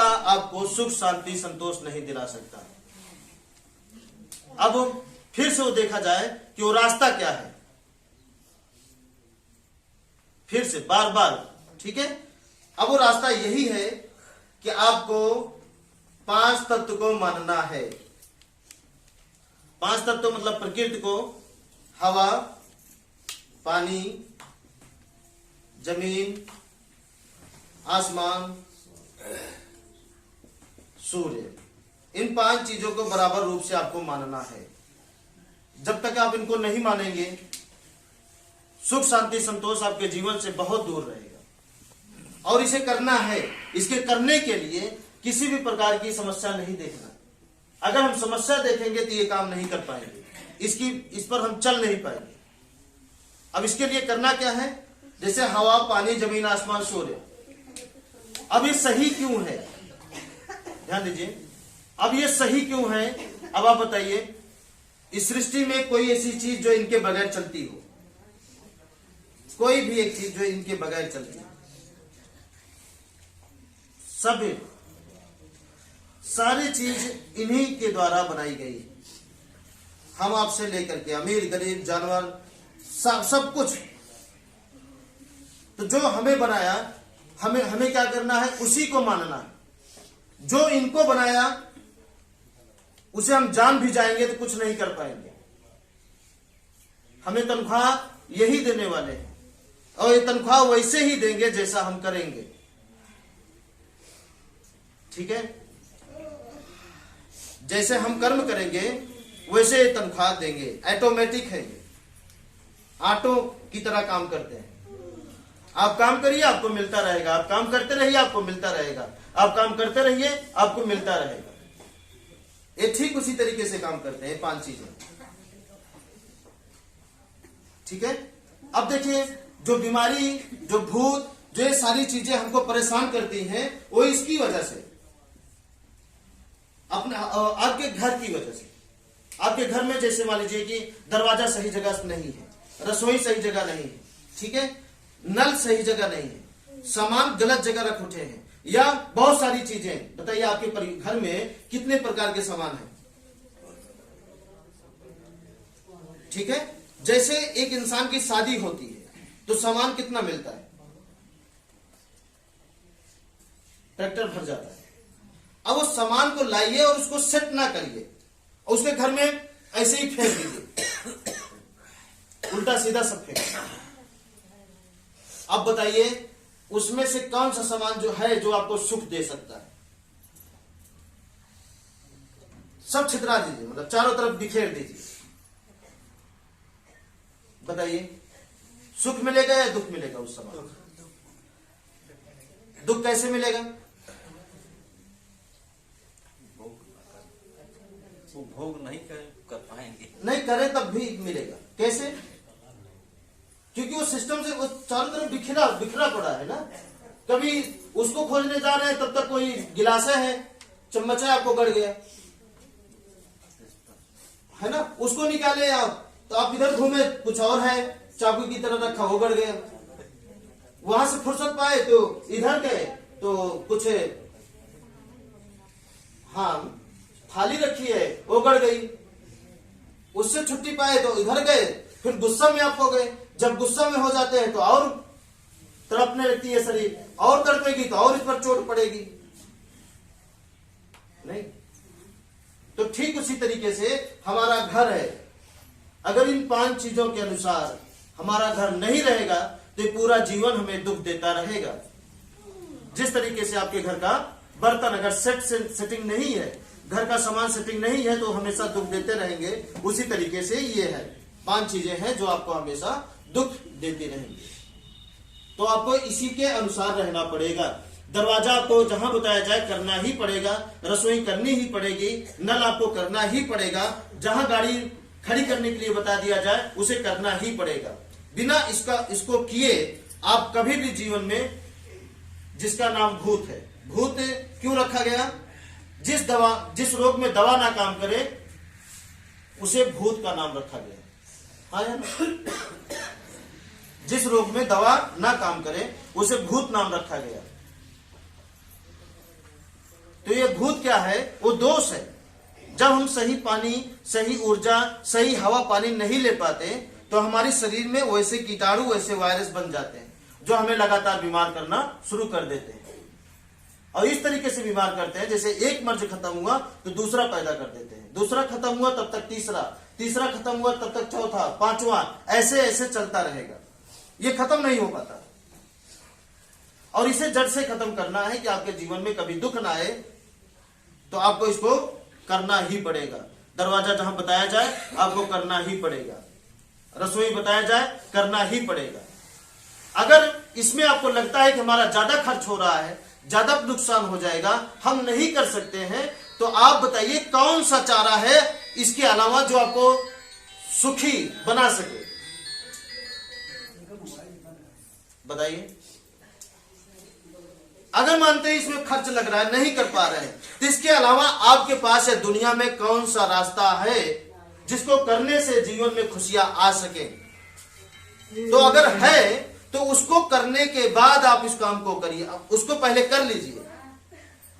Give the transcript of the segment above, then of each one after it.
आपको सुख शांति संतोष नहीं दिला सकता। अब फिर से वो देखा जाए कि वो रास्ता क्या है, फिर से बार बार, ठीक है। अब वो रास्ता यही है कि आपको 5 तत्व को मानना है। 5 तत्व मतलब प्रकृति को, हवा, पानी, जमीन, आसमान, सूर्य, इन 5 चीजों को बराबर रूप से आपको मानना है। जब तक आप इनको नहीं मानेंगे, सुख शांति संतोष आपके जीवन से बहुत दूर रहेगा। और इसे करना है, इसके करने के लिए किसी भी प्रकार की समस्या नहीं देखना। अगर हम समस्या देखेंगे तो ये काम नहीं कर पाएंगे, इस पर हम चल नहीं पाएंगे। अब इसके लिए करना क्या है, जैसे हवा, पानी, जमीन, आसमान, सूर्य। अब ये सही क्यों है, ध्यान दीजिए। अब ये सही क्यों है, अब आप बताइए। इस सृष्टि में कोई ऐसी चीज जो इनके बगैर चलती हो, कोई भी एक चीज जो इनके बगैर चलती हो, सब सारी चीज इन्हीं के द्वारा बनाई गई। हम आपसे लेकर के अमीर गरीब जानवर सब कुछ, तो जो हमें बनाया, हमें क्या करना है, उसी को मानना है। जो इनको बनाया उसे हम जान भी जाएंगे तो कुछ नहीं कर पाएंगे। हमें तनख्वाह यही देने वाले हैं, और ये तनख्वाह वैसे ही देंगे जैसा हम करेंगे, ठीक है। जैसे हम कर्म करेंगे वैसे तनख्वाह देंगे। ऑटोमेटिक है ये, ऑटो की तरह काम करते हैं। आप काम करिए, आपको मिलता रहेगा। आप काम करते रहिए, आपको मिलता रहेगा। आप काम करते रहिए, आपको मिलता रहेगा। ये ठीक उसी तरीके से काम करते हैं 5 चीजें, ठीक है। अब देखिए, जो बीमारी, जो भूत, जो ये सारी चीजें हमको परेशान करती हैं, वो इसकी वजह से, अपने आपके घर की वजह से। आपके घर में जैसे मान लीजिए कि दरवाजा सही जगह नहीं है, रसोई सही जगह नहीं है, ठीक है, नल सही जगह नहीं है, सामान गलत जगह रख उठे हैं, या बहुत सारी चीजें। बताइए आपके घर में कितने प्रकार के सामान हैं, ठीक है। जैसे एक इंसान की शादी होती है तो सामान कितना मिलता है, ट्रैक्टर भर जाता है। अब उस सामान को लाइए और उसको सेट ना करिए, और उसके घर में ऐसे ही फेंक दीजिए, उल्टा सीधा सब फेंक। अब बताइए उसमें से कौन सा सामान जो है जो आपको सुख दे सकता है। सब छितरा दीजिए, मतलब चारों तरफ बिखेर दीजिए। बताइए सुख मिलेगा या दुख मिलेगा उस सामान। दुख कैसे मिलेगा, वो भोग नहीं कर पाएंगे, नहीं करे तब भी मिलेगा। कैसे, क्योंकि वो सिस्टम से वो चारों तरफ बिखरा पड़ा है ना। कभी उसको खोजने जा रहे हैं तब तक कोई गिलासा है, चम्मच है, आपको गड़ गया है ना। उसको निकाले आप तो आप इधर घूमे, कुछ और है, चाकू की तरह रखा, वो गड़ गया। वहां से फुर्सत पाए तो इधर गए तो कुछ, हाँ, थाली रखी है, वो गड़ गई। उससे छुट्टी पाए तो इधर गए, फिर गुस्सा में आप हो गए। जब गुस्सा में हो जाते हैं तो और तड़पने लगती है शरीर, और तड़पेगी तो और इस पर चोट पड़ेगी। नहीं, तो ठीक उसी तरीके से हमारा घर है। अगर इन 5 चीजों के अनुसार हमारा घर नहीं रहेगा तो पूरा जीवन हमें दुख देता रहेगा। जिस तरीके से आपके घर का बर्तन अगर सेटिंग नहीं है, घर का सामान सेटिंग नहीं है, तो हमेशा दुख देते रहेंगे। उसी तरीके से ये है, 5 चीजें हैं जो आपको हमेशा दुख देती रहेंगी। तो आपको इसी के अनुसार रहना पड़ेगा। दरवाजा आपको जहां बताया जाए करना ही पड़ेगा, रसोई करनी ही पड़ेगी, नल आपको करना ही पड़ेगा, जहां गाड़ी खड़ी करने के लिए बता दिया जाए उसे करना ही पड़ेगा। बिना इसको किए आप कभी भी जीवन में, जिसका नाम भूत है, भूत क्यों रखा गया, जिस रोग में दवा ना काम करे उसे भूत का नाम रखा गया। हाँ या ना? जिस रोग में दवा ना काम करे उसे भूत नाम रखा गया। भूत क्या है? वो दोष है। जब हम सही पानी, सही ऊर्जा, सही हवा पानी नहीं ले पाते तो हमारे शरीर में वैसे कीटाणु, वैसे वायरस बन जाते हैं जो हमें लगातार बीमार करना शुरू कर देते हैं। और इस तरीके से बीमार करते हैं जैसे एक मर्ज खत्म हुआ तो दूसरा पैदा कर देते हैं, दूसरा खत्म हुआ तब तक तीसरा, तीसरा खत्म हुआ तब तक चौथा, पांचवा, ऐसे ऐसे चलता रहेगा। ये खत्म नहीं हो पाता। और इसे जड़ से खत्म करना है कि आपके जीवन में कभी दुख ना आए, तो आपको इसको करना ही पड़ेगा। दरवाजा जहां बताया जाए आपको करना ही पड़ेगा, रसोई बताया जाए करना ही पड़ेगा। अगर इसमें आपको लगता है कि हमारा ज्यादा खर्च हो रहा है, ज्यादा नुकसान हो जाएगा, हम नहीं कर सकते हैं, तो आप बताइए कौन सा चारा है इसके अलावा जो आपको सुखी बना सके? बताइए। अगर मानते हैं इसमें खर्च लग रहा है, नहीं कर पा रहे हैं, तो इसके अलावा आपके पास है दुनिया में कौन सा रास्ता है जिसको करने से जीवन में खुशियां आ सके? तो अगर है तो उसको करने के बाद आप इस काम को करिए, उसको पहले कर लीजिए।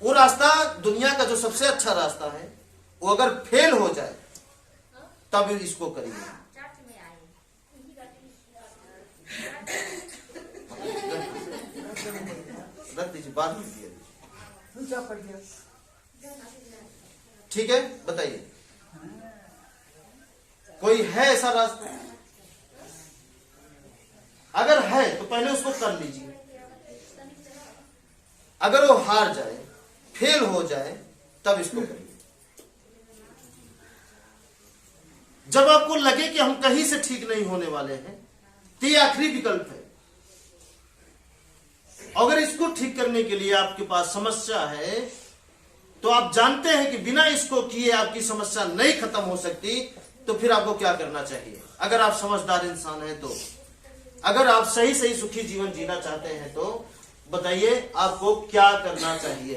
वो रास्ता दुनिया का जो सबसे अच्छा रास्ता है, वो अगर फेल हो जाए तब इसको करिए। रख दीजिए, बाद में दिए। ठीक है, बताइए कोई है ऐसा रास्ता? अगर है तो पहले उसको कर लीजिए। अगर वो हार जाए, फेल हो जाए, तब इसको करिए। जब आपको लगे कि हम कहीं से ठीक नहीं होने वाले हैं, तो ये आखिरी विकल्प है। अगर इसको ठीक करने के लिए आपके पास समस्या है, तो आप जानते हैं कि बिना इसको किए आपकी समस्या नहीं खत्म हो सकती, तो फिर आपको क्या करना चाहिए? अगर आप समझदार इंसान हैं तो, अगर आप सही सही सुखी जीवन जीना चाहते हैं तो बताइए आपको क्या करना चाहिए?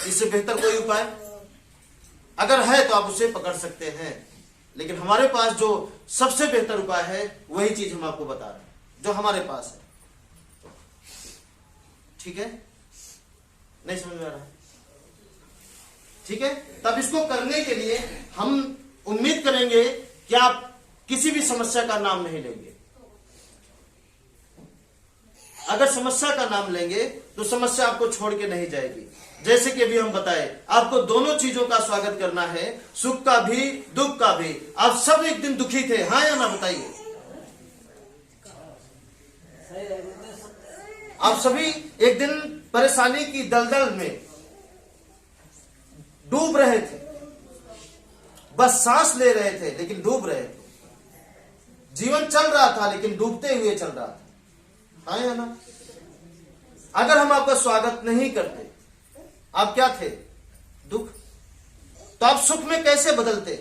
इससे बेहतर कोई उपाय अगर है तो आप उसे पकड़ सकते हैं, लेकिन हमारे पास जो सबसे बेहतर उपाय है वही चीज हम आपको बता रहे हैं जो हमारे पास है। ठीक है, नहीं समझ में आ रहा है? ठीक है, तब इसको करने के लिए हम उम्मीद करेंगे कि आप किसी भी समस्या का नाम नहीं लेंगे। अगर समस्या का नाम लेंगे तो समस्या आपको छोड़ के नहीं जाएगी। जैसे कि अभी हम बताए, आपको दोनों चीजों का स्वागत करना है, सुख का भी, दुख का भी। आप सब एक दिन दुखी थे, हाँ या ना? बताइए। आप सभी एक दिन परेशानी की दलदल में डूब रहे थे, बस सांस ले रहे थे लेकिन डूब रहे थे। जीवन चल रहा था लेकिन डूबते हुए चल रहा था, हाँ या ना? अगर हम आपका स्वागत नहीं करते, आप क्या थे? दुख। तो आप सुख में कैसे बदलते?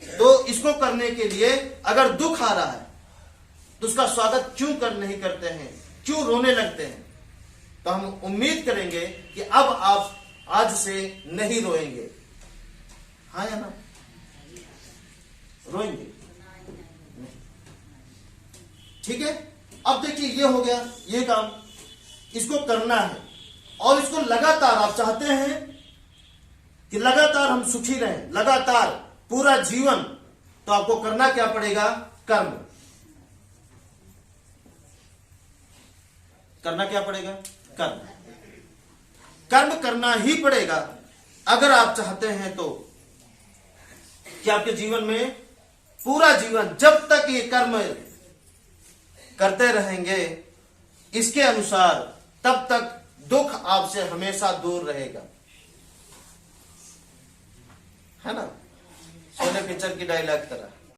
तो इसको करने के लिए अगर दुख आ रहा है तो उसका स्वागत क्यों नहीं करते हैं, क्यों रोने लगते हैं? तो हम उम्मीद करेंगे कि अब आप आज से नहीं रोएंगे, हाँ या ना? रोएंगे? ठीक है, अब देखिए ये हो गया, ये काम इसको करना है। और इसको लगातार आप चाहते हैं कि लगातार हम सुखी रहें, लगातार पूरा जीवन, तो आपको करना क्या पड़ेगा? कर्म। करना क्या पड़ेगा? कर्म। कर्म करना ही पड़ेगा अगर आप चाहते हैं तो कि आपके जीवन में पूरा जीवन जब तक ये कर्म करते रहेंगे इसके अनुसार, तब तक दुख आपसे हमेशा दूर रहेगा, है ना? सोने पिक्चर की डायलॉग तरह।